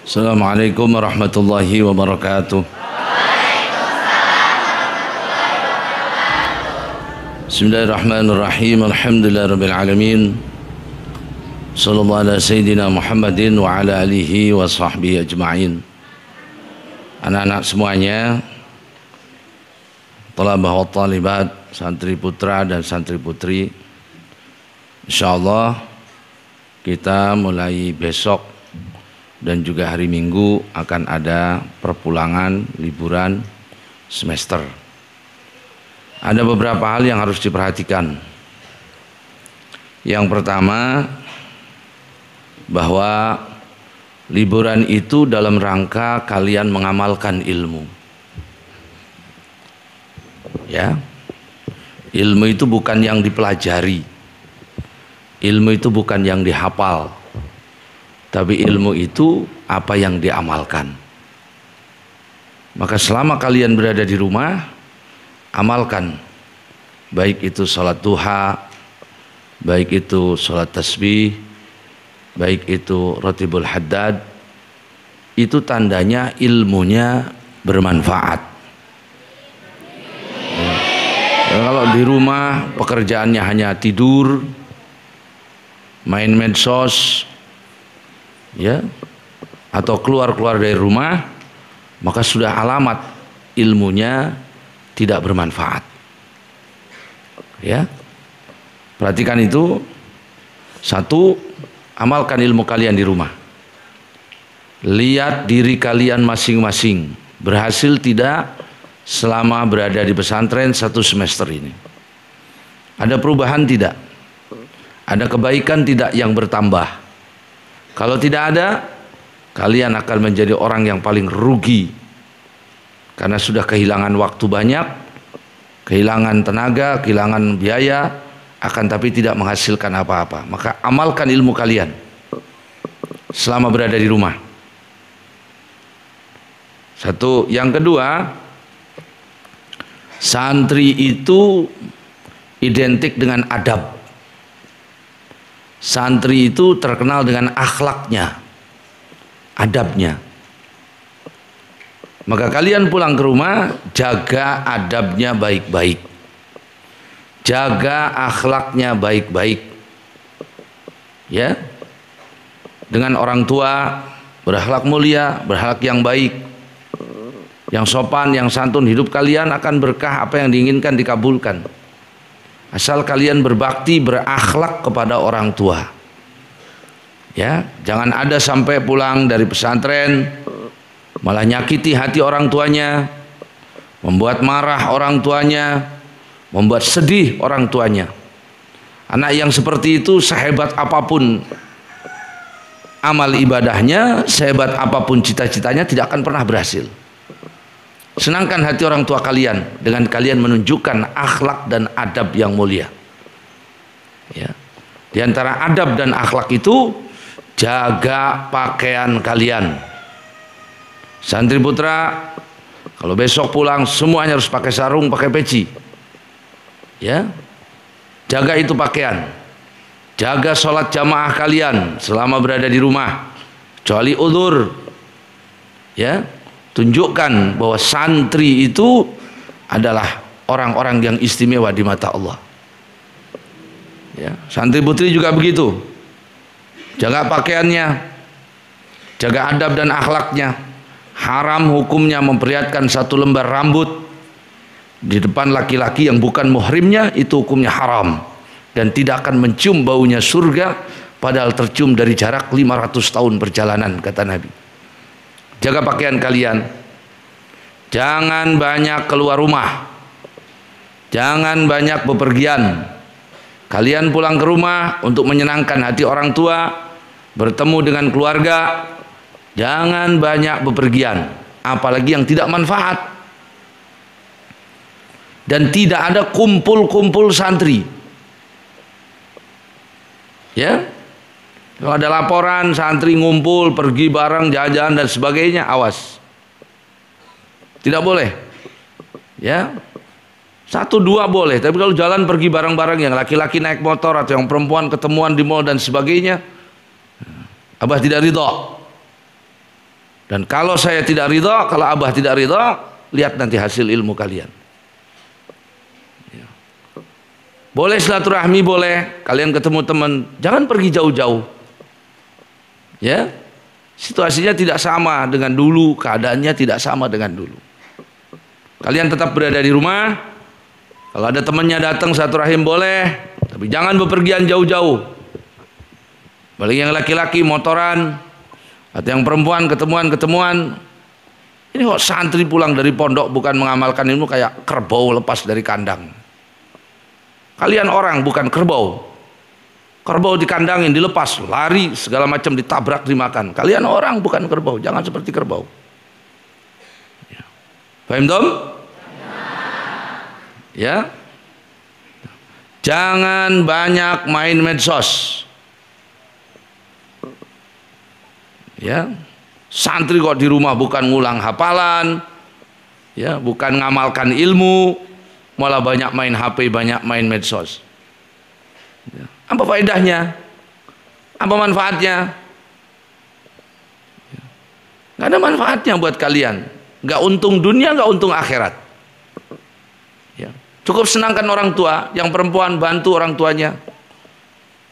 Assalamualaikum warahmatullahi wabarakatuh. Bismillahirrahmanirrahim. Alhamdulillahirabbil alamin. Sallallahu ala sayyidina Muhammadin wa ala alihi wa sahbihi ajma'in. Anak-anak semuanya, talabah wa talibat, santri putra dan santri putri, insyaallah kita mulai besok dan juga hari Minggu akan ada perpulangan liburan semester. Ada beberapa hal yang harus diperhatikan. Yang pertama, bahwa liburan itu dalam rangka kalian mengamalkan ilmu. Ya. Ilmu itu bukan yang dipelajari. Ilmu itu bukan yang dihafal. Tapi ilmu itu apa yang diamalkan. Maka selama kalian berada di rumah, amalkan. Baik itu sholat duha, baik itu sholat tasbih, baik itu rotibul haddad. Itu tandanya ilmunya bermanfaat. Kalau di rumah pekerjaannya hanya tidur, main medsos, ya, atau keluar dari rumah, maka sudah alamat ilmunya tidak bermanfaat. Ya, perhatikan itu. Satu, amalkan ilmu kalian di rumah. Lihat diri kalian masing-masing, berhasil tidak selama berada di pesantren satu semester ini. Ada perubahan tidak? Ada kebaikan tidak yang bertambah? Kalau tidak ada, kalian akan menjadi orang yang paling rugi. Karena sudah kehilangan waktu banyak, kehilangan tenaga, kehilangan biaya, akan tapi tidak menghasilkan apa-apa. Maka amalkan ilmu kalian selama berada di rumah. Satu. Yang kedua, santri itu identik dengan adab. Santri itu terkenal dengan akhlaknya, adabnya. Maka kalian pulang ke rumah, jaga adabnya baik-baik, jaga akhlaknya baik-baik. Ya, dengan orang tua berakhlak mulia, berakhlak yang baik, yang sopan, yang santun. Hidup kalian akan berkah, apa yang diinginkan dikabulkan. Asal kalian berbakti, berakhlak kepada orang tua. Ya, jangan ada sampai pulang dari pesantren malah nyakiti hati orang tuanya, membuat marah orang tuanya, membuat sedih orang tuanya. Anak yang seperti itu, sehebat apapun amal ibadahnya, sehebat apapun cita-citanya, tidak akan pernah berhasil. Senangkan hati orang tua kalian dengan kalian menunjukkan akhlak dan adab yang mulia. Ya. Di antara adab dan akhlak itu, jaga pakaian kalian. Santri putra, kalau besok pulang semuanya harus pakai sarung, pakai peci. Ya. Jaga itu pakaian. Jaga sholat jamaah kalian selama berada di rumah, kecuali uzur. Ya. Tunjukkan bahwa santri itu adalah orang-orang yang istimewa di mata Allah. Ya, santri putri juga begitu. Jaga pakaiannya, jaga adab dan akhlaknya. Haram hukumnya memperlihatkan satu lembar rambut di depan laki-laki yang bukan muhrimnya, itu hukumnya haram dan tidak akan mencium baunya surga, padahal tercium dari jarak 500 tahun perjalanan, kata Nabi. Jaga pakaian kalian. Jangan banyak keluar rumah. Jangan banyak bepergian. Kalian pulang ke rumah untuk menyenangkan hati orang tua, bertemu dengan keluarga. Jangan banyak bepergian, apalagi yang tidak manfaat. Dan tidak ada kumpul-kumpul santri. Ya. Kalau ada laporan santri ngumpul, pergi bareng, jajan dan sebagainya, awas. Tidak boleh. Ya. 1, 2 boleh, tapi kalau jalan pergi bareng-bareng, yang laki-laki naik motor atau yang perempuan ketemuan di mall dan sebagainya, Abah tidak ridho. Dan kalau saya tidak ridha, kalau abah tidak ridha, lihat nanti hasil ilmu kalian. Ya. Boleh silaturahmi, boleh kalian ketemu teman, jangan pergi jauh-jauh. Ya, situasinya tidak sama dengan dulu, keadaannya tidak sama dengan dulu. Kalian tetap berada di rumah. Kalau ada temannya datang silaturahim boleh, tapi jangan bepergian jauh-jauh. Balik yang laki-laki motoran, atau yang perempuan ketemuan. Ini kok santri pulang dari pondok bukan mengamalkan ilmu, kayak kerbau lepas dari kandang. Kalian orang bukan kerbau. Kerbau dikandangin, dilepas, lari segala macam, ditabrak, dimakan. Kalian orang bukan kerbau, jangan seperti kerbau. Ya. Paham dong? Ya. Jangan banyak main medsos. Ya, santri kok di rumah bukan ngulang hafalan, ya, bukan ngamalkan ilmu, malah banyak main HP, banyak main medsos. Ya. Apa faedahnya? Apa manfaatnya? Ya. Gak ada manfaatnya buat kalian. Gak untung dunia, gak untung akhirat. Ya. Cukup senangkan orang tua, yang perempuan bantu orang tuanya.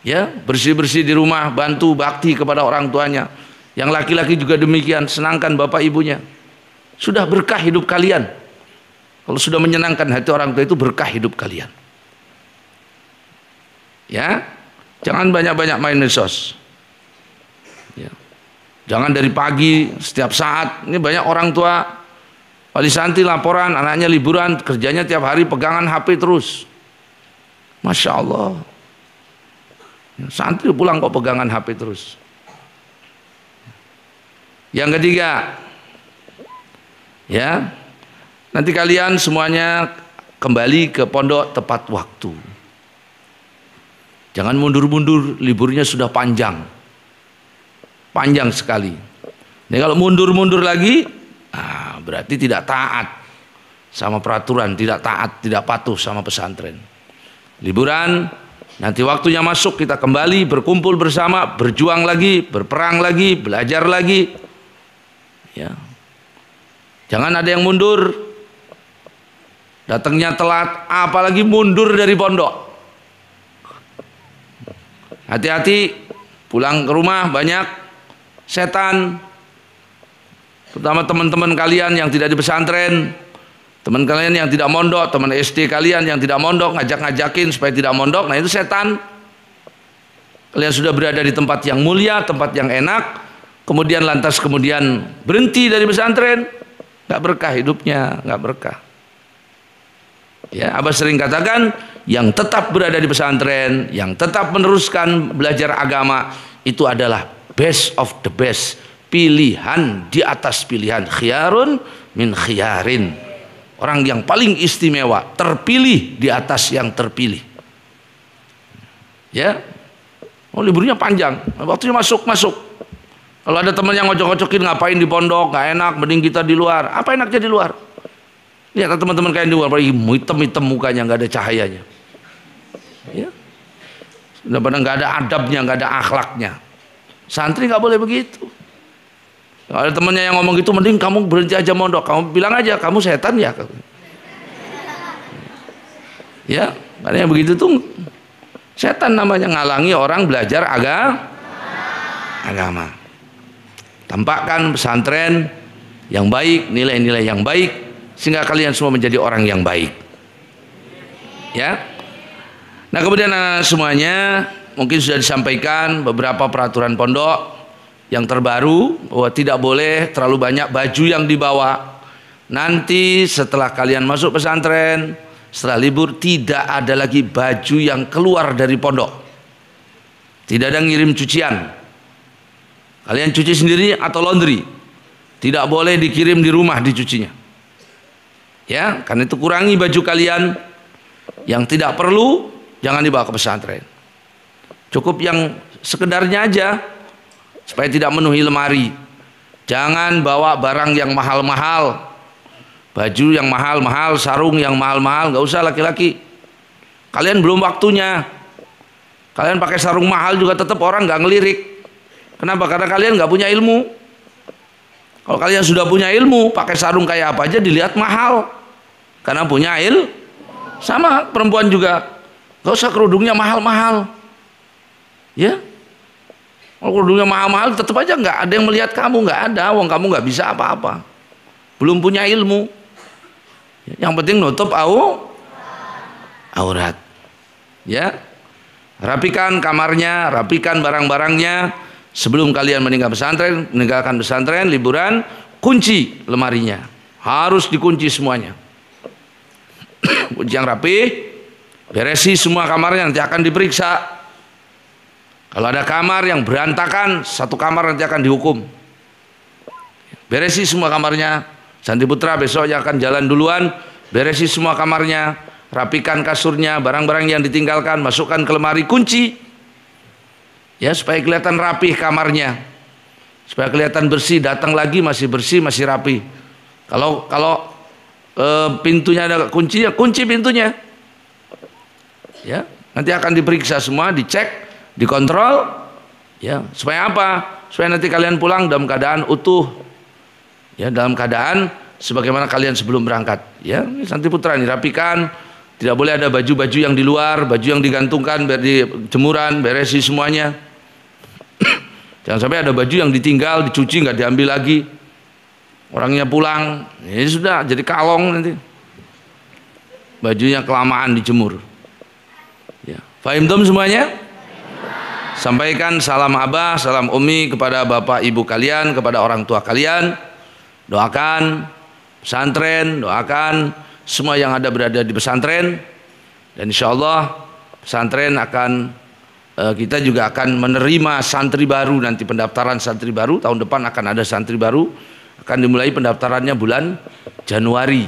Ya, bersih-bersih di rumah, bantu bakti kepada orang tuanya. Yang laki-laki juga demikian, senangkan bapak ibunya. Sudah berkah hidup kalian. Kalau sudah menyenangkan hati orang tua itu berkah hidup kalian. Ya, jangan banyak-banyak main medsos. Ya. Jangan dari pagi setiap saat. Ini banyak orang tua wali santri laporan anaknya liburan, kerjanya tiap hari pegangan HP terus. Masya Allah. Ya, santri pulang kok pegangan HP terus. Yang ketiga, ya, nanti kalian semuanya kembali ke pondok tepat waktu. Jangan mundur-mundur, liburnya sudah panjang sekali. Nah, kalau mundur-mundur lagi, berarti tidak taat sama peraturan, tidak taat, tidak patuh sama pesantren. Liburan, nanti waktunya masuk kita kembali berkumpul bersama, berjuang lagi, berperang lagi, belajar lagi. Ya. Jangan ada yang mundur, datangnya telat, apalagi mundur dari pondok. Hati-hati, pulang ke rumah banyak setan, terutama teman-teman kalian yang tidak di pesantren, teman kalian yang tidak mondok, teman SD kalian yang tidak mondok, ngajak-ngajakin supaya tidak mondok. Nah, itu setan. Kalian sudah berada di tempat yang mulia, tempat yang enak, kemudian berhenti dari pesantren, nggak berkah hidupnya, nggak berkah. Ya, Abah sering katakan, yang tetap berada di pesantren, yang tetap meneruskan belajar agama, itu adalah best of the best, pilihan di atas pilihan, khiyarun min khiyarin, orang yang paling istimewa, terpilih di atas yang terpilih. Ya, liburnya panjang, waktunya masuk. Kalau ada teman yang ngocok-ngocokin, ngapain di pondok, nggak enak, mending kita di luar. Apa enaknya di luar? Lihat teman-teman kalian di luar, hitam-hitam mukanya, nggak ada cahayanya. Ya, sudah pada nggak ada adabnya, nggak ada akhlaknya. Santri nggak boleh begitu. Kalau ada temannya yang ngomong gitu, mending kamu berhenti aja mondok. Kamu bilang aja, kamu setan ya. Ya, karena yang begitu tuh setan namanya, ngalangi orang belajar agama. Tampakkan pesantren yang baik, nilai-nilai yang baik, sehingga kalian semua menjadi orang yang baik. Ya. Nah, kemudian semuanya mungkin sudah disampaikan beberapa peraturan pondok yang terbaru, bahwa tidak boleh terlalu banyak baju yang dibawa. Nanti setelah kalian masuk pesantren, setelah libur, tidak ada lagi baju yang keluar dari pondok. Tidak ada ngirim cucian. Kalian cuci sendiri atau laundry. Tidak boleh dikirim di rumah dicucinya. Ya, karena itu kurangi baju kalian. Yang tidak perlu jangan dibawa ke pesantren. Cukup yang sekedarnya aja supaya tidak memenuhi lemari. Jangan bawa barang yang mahal-mahal. Baju yang mahal-mahal, sarung yang mahal-mahal, nggak usah laki-laki. Kalian belum waktunya. Kalian pakai sarung mahal juga tetap orang nggak ngelirik. Kenapa? Karena kalian nggak punya ilmu. Kalau kalian sudah punya ilmu, pakai sarung kayak apa aja dilihat mahal. Karena punya ilmu. Sama perempuan juga. Gak usah kerudungnya mahal-mahal. Ya. Kalau kerudungnya mahal-mahal tetap aja nggak ada yang melihat kamu, nggak ada. Wong kamu nggak bisa apa-apa. Belum punya ilmu. Yang penting nutup aurat. Ya. Rapikan kamarnya, rapikan barang-barangnya. Sebelum kalian meninggalkan pesantren, liburan, kunci lemarinya. Harus dikunci semuanya. Kunci yang rapi, beresi semua kamarnya, nanti akan diperiksa. Kalau ada kamar yang berantakan, satu kamar nanti akan dihukum. Beresi semua kamarnya. Santri putra besoknya akan jalan duluan, beresi semua kamarnya, rapikan kasurnya, barang-barang yang ditinggalkan, masukkan ke lemari, kunci. Ya, supaya kelihatan rapih kamarnya, supaya kelihatan bersih, datang lagi masih bersih, masih rapi. Kalau pintunya ada kuncinya, kunci pintunya. Ya, nanti akan diperiksa semua, dicek, dikontrol. Ya, supaya apa? Supaya nanti kalian pulang dalam keadaan utuh. Ya, dalam keadaan sebagaimana kalian sebelum berangkat. Ya, ini santri putra ini rapikan. Tidak boleh ada baju-baju yang di luar, baju yang digantungkan, di jemuran, beresi semuanya. Jangan sampai ada baju yang ditinggal, dicuci, nggak diambil lagi. Orangnya pulang, ini sudah jadi kalong nanti. Bajunya kelamaan dijemur. Ya. Fahim tum semuanya? Sampaikan salam abah, salam umi kepada bapak ibu kalian, kepada orang tua kalian. Doakan pesantren, doakan semua yang berada di pesantren, dan insya Allah pesantren akan kita juga akan menerima santri baru. Nanti pendaftaran santri baru tahun depan akan ada santri baru, akan dimulai pendaftarannya bulan Januari.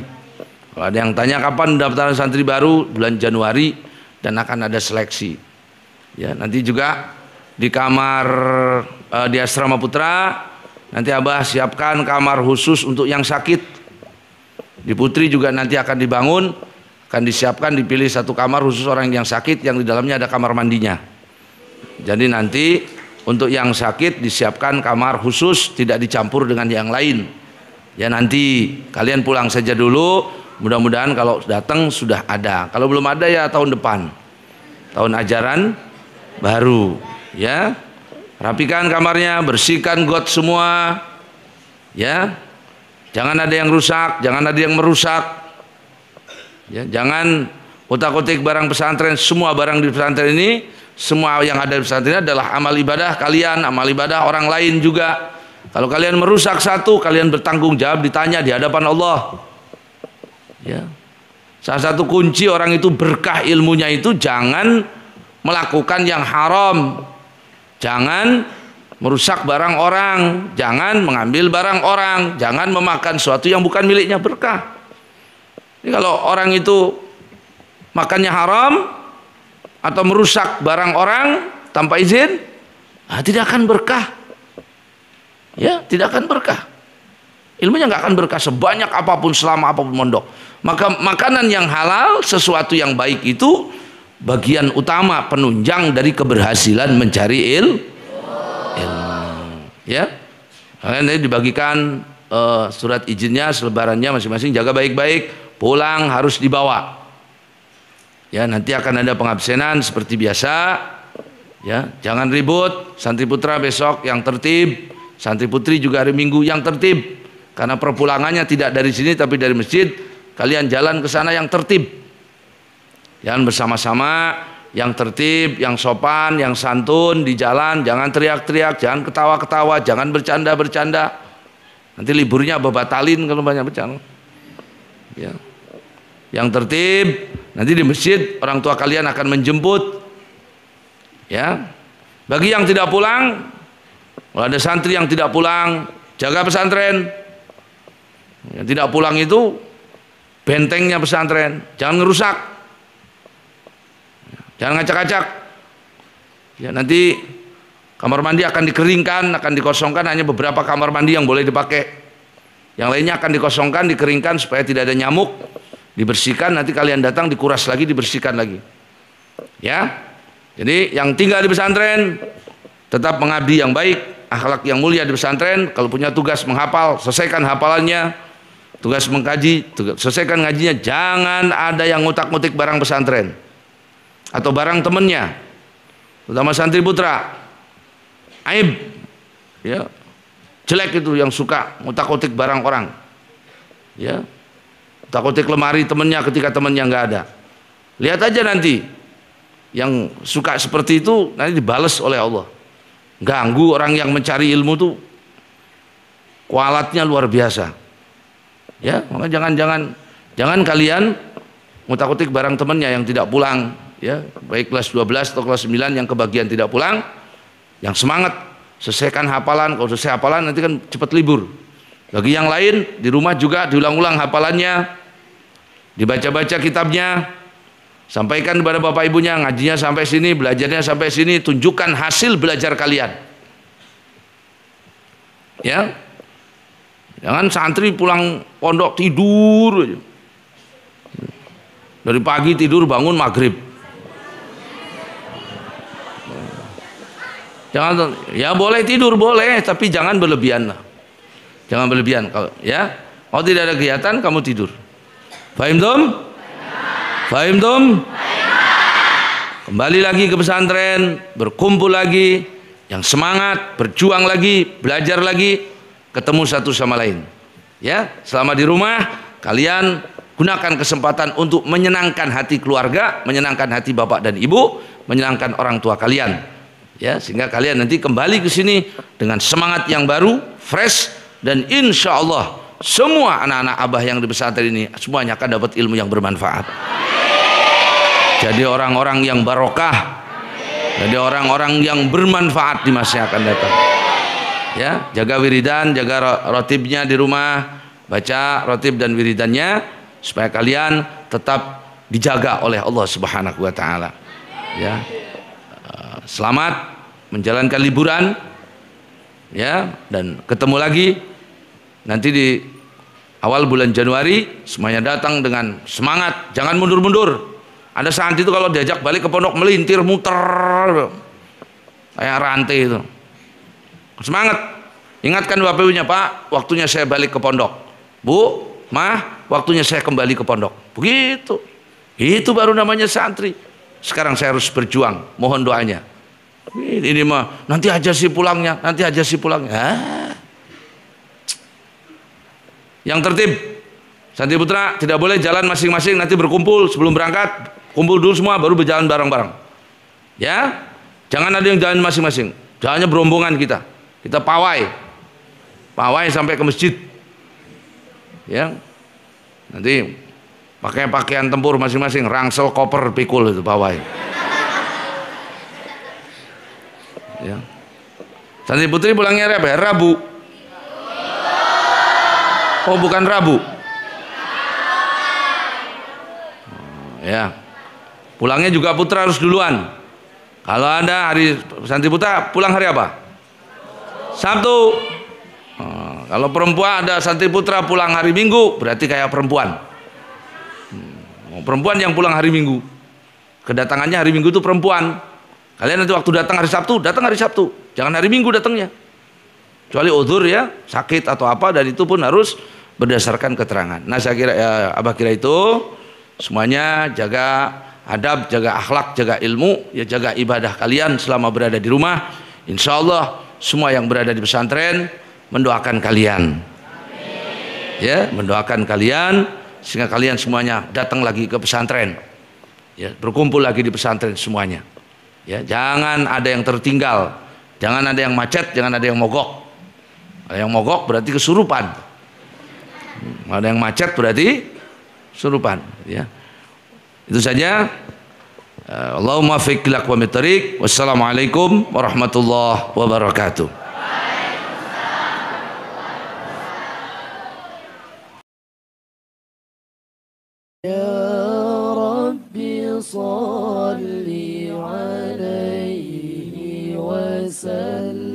Kalau ada yang tanya kapan pendaftaran santri baru, bulan Januari, dan akan ada seleksi. Ya, nanti juga di kamar di asrama putra nanti abah siapkan kamar khusus untuk yang sakit. Di Putri juga nanti akan dibangun, akan disiapkan, dipilih satu kamar khusus orang yang sakit, yang di dalamnya ada kamar mandinya. Jadi nanti untuk yang sakit disiapkan kamar khusus, tidak dicampur dengan yang lain. Ya, nanti kalian pulang saja dulu, mudah-mudahan kalau datang sudah ada. Kalau belum ada ya tahun depan, tahun ajaran baru. Ya, rapikan kamarnya, bersihkan got semua. Ya. Jangan ada yang rusak, jangan ada yang merusak. Ya, jangan utak-utik barang pesantren. Semua barang di pesantren ini, semua yang ada di pesantren adalah amal ibadah kalian, amal ibadah orang lain juga. Kalau kalian merusak satu, kalian bertanggung jawab, ditanya di hadapan Allah. Ya. Salah satu kunci orang itu berkah ilmunya itu jangan melakukan yang haram. Jangan merusak barang orang, jangan mengambil barang orang, jangan memakan sesuatu yang bukan miliknya, berkah. Ini kalau orang itu makannya haram atau merusak barang orang tanpa izin, tidak akan berkah. Ya, tidak akan berkah. Ilmunya nggak akan berkah sebanyak apapun, selama apapun mondok. Maka makanan yang halal, sesuatu yang baik itu bagian utama penunjang dari keberhasilan mencari ilmu. Ya, kalian dibagikan surat izinnya, selebarannya masing-masing, jaga baik-baik, pulang harus dibawa. Ya, nanti akan ada pengabsenan seperti biasa. Ya, jangan ribut. Santri putra besok yang tertib, santri putri juga hari Minggu yang tertib. Karena perpulangannya tidak dari sini tapi dari masjid. Kalian jalan ke sana yang tertib. Jangan bersama-sama, yang tertib, yang sopan, yang santun di jalan, jangan teriak-teriak, jangan ketawa-ketawa, jangan bercanda-bercanda. Nanti liburnya batalin kalau banyak bercanda. Ya. Yang tertib, nanti di masjid orang tua kalian akan menjemput. Ya. Bagi yang tidak pulang, kalau ada santri yang tidak pulang, jaga pesantren. Yang tidak pulang itu bentengnya pesantren, jangan ngerusak. Jangan ngacak-ngacak. Ya, nanti kamar mandi akan dikeringkan, akan dikosongkan, hanya beberapa kamar mandi yang boleh dipakai. Yang lainnya akan dikosongkan, dikeringkan supaya tidak ada nyamuk, dibersihkan, nanti kalian datang dikuras lagi, dibersihkan lagi. Ya. Jadi yang tinggal di pesantren tetap mengabdi yang baik, akhlak yang mulia di pesantren. Kalau punya tugas menghafal, selesaikan hafalannya. Tugas mengkaji, selesaikan ngajinya. Jangan ada yang ngutak-ngutik barang pesantren atau barang temennya, terutama santri putra. Aib, ya, jelek itu yang suka ngutak-ngutik barang orang, ya, ngutak-ngutik lemari temennya ketika temennya nggak ada. Lihat aja nanti yang suka seperti itu nanti dibales oleh Allah. Ganggu orang yang mencari ilmu tuh kualatnya luar biasa. Ya, maka jangan kalian ngutak-ngutik barang temannya yang tidak pulang, ya, baik kelas 12 atau kelas 9 yang kebagian tidak pulang, yang semangat selesaikan hafalan. Kalau selesai hafalan nanti kan cepat libur. Bagi yang lain di rumah juga diulang-ulang hafalannya, dibaca-baca kitabnya, sampaikan kepada bapak ibunya, ngajinya sampai sini, belajarnya sampai sini, tunjukkan hasil belajar kalian. Ya. Jangan santri pulang pondok tidur aja. Dari pagi tidur bangun maghrib. Jangan, ya boleh tidur boleh, tapi jangan berlebihan lah. Jangan berlebihan kalau ya. Kalau tidak ada kegiatan kamu tidur. Fahim tum? Fahim tum? Kembali lagi ke pesantren, berkumpul lagi, yang semangat, berjuang lagi, belajar lagi. Ketemu satu sama lain, ya. Selama di rumah kalian gunakan kesempatan untuk menyenangkan hati keluarga, menyenangkan hati bapak dan ibu, menyenangkan orang tua kalian, ya, sehingga kalian nanti kembali ke sini dengan semangat yang baru, fresh, dan insya Allah semua anak-anak abah yang di pesantren ini semuanya akan dapat ilmu yang bermanfaat. Jadi orang-orang yang barokah, jadi orang-orang yang bermanfaat di masa yang akan datang. Ya, jaga wiridan, jaga rotibnya di rumah, baca rotib dan wiridannya supaya kalian tetap dijaga oleh Allah Subhanahu wa taala. Ya. Selamat menjalankan liburan. Ya, dan ketemu lagi nanti di awal bulan Januari. Semuanya datang dengan semangat, jangan mundur-mundur. Ada santri itu kalau diajak balik ke pondok melintir muter kayak rantai itu. Semangat, ingatkan bapak ibunya, Pak, waktunya saya balik ke pondok. Bu, Mah, waktunya saya kembali ke pondok. Begitu. Itu baru namanya santri. Sekarang saya harus berjuang, mohon doanya. Ini mah nanti aja sih pulangnya, nanti aja sih pulangnya. Yang tertib, santri putra tidak boleh jalan masing-masing, nanti berkumpul sebelum berangkat, kumpul dulu semua baru berjalan bareng-bareng. Ya, jangan ada yang jalan masing-masing, jalannya berombongan kita. Kita pawai sampai ke masjid, ya. Nanti pakai pakaian tempur masing-masing, rangsel, koper, pikul itu pawai. Ya. Santri putri pulangnya apa? Rabu. Oh, bukan Rabu. Ya. Pulangnya juga putra harus duluan. Kalau Anda hari santri putra pulang hari apa? Sabtu. Kalau perempuan ada santri putra pulang hari Minggu, berarti kayak perempuan. Perempuan yang pulang hari Minggu, kedatangannya hari Minggu itu perempuan. Kalian nanti waktu datang hari Sabtu, datang hari Sabtu, jangan hari Minggu datangnya. Kecuali udzur, ya, sakit atau apa, dan itu pun harus berdasarkan keterangan. Nah, saya kira ya, abah kira itu semuanya jaga adab, jaga akhlak, jaga ilmu, ya, jaga ibadah kalian selama berada di rumah. Insya Allah semua yang berada di pesantren mendoakan kalian. Amin. Ya, mendoakan kalian sehingga kalian semuanya datang lagi ke pesantren. Ya, berkumpul lagi di pesantren semuanya. Ya, jangan ada yang tertinggal, jangan ada yang macet, jangan ada yang mogok. Ada yang mogok berarti kesurupan. Ada yang macet berarti kesurupan. Ya, itu saja. Allahumma fiq lak wa mitariq. Wassalamualaikum warahmatullahi wabarakatuh. Ya Rabbi salli alaihi wa sallam.